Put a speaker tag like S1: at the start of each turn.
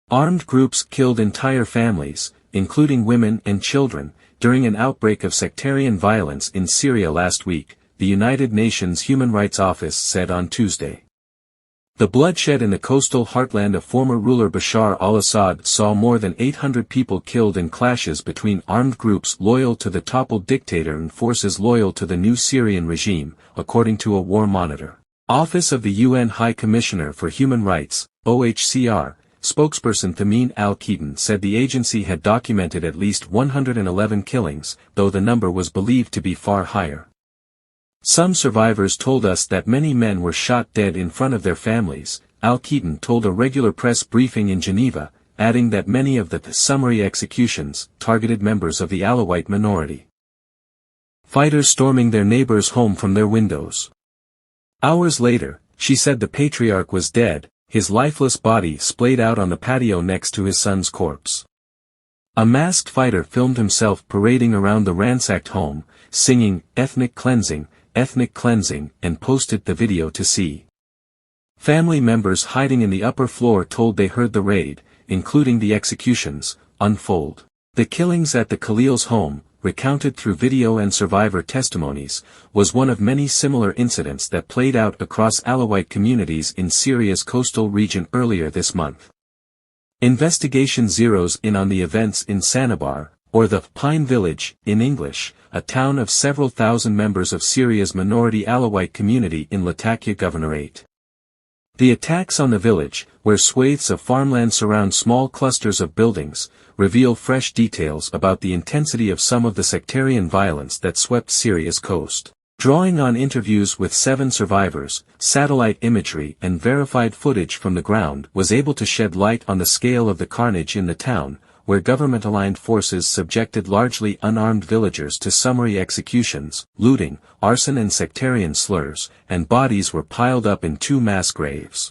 S1: Armed groups killed entire families, including women and children, during an outbreak of sectarian violence in Syria last week, the United Nations Human Rights Office said on Tuesday. The bloodshed in the coastal heartland of former ruler Bashar al-Assad saw more than 800 people killed in clashes between armed groups loyal to the toppled dictator and forces loyal to the new Syrian regime, according to a war monitor. Office of the UN High Commissioner for Human Rights, OHCR, spokesperson Thamin al-Khitan said the agency had documented at least 111 killings, though the number was believed to be far higher. Some survivors told us that many men were shot dead in front of their families, al-Khitan told a regular press briefing in Geneva, adding that many of the summary executions targeted members of the Alawite minority. Fighters storming their neighbor's home from their windows. Hours later, she said the patriarch was dead, his lifeless body splayed out on the patio next to his son's corpse. A masked fighter filmed himself parading around the ransacked home, singing, ethnic cleansing, and posted the video to see. Family members hiding in the upper floor told they heard the raid, including the executions, unfold. The killings at the Khalil's home, recounted through video and survivor testimonies, was one of many similar incidents that played out across Alawite communities in Syria's coastal region earlier this month. Investigation zeroes in on the events in Sanabar, or the Pine Village, in English, a town of several thousand members of Syria's minority Alawite community in Latakia Governorate. The attacks on the village, where swathes of farmland surround small clusters of buildings, reveal fresh details about the intensity of some of the sectarian violence that swept Syria's coast. Drawing on interviews with 7 survivors, satellite imagery and verified footage from the ground was able to shed light on the scale of the carnage in the town, where government-aligned forces subjected largely unarmed villagers to summary executions, looting, arson and sectarian slurs, and bodies were piled up in 2 mass graves.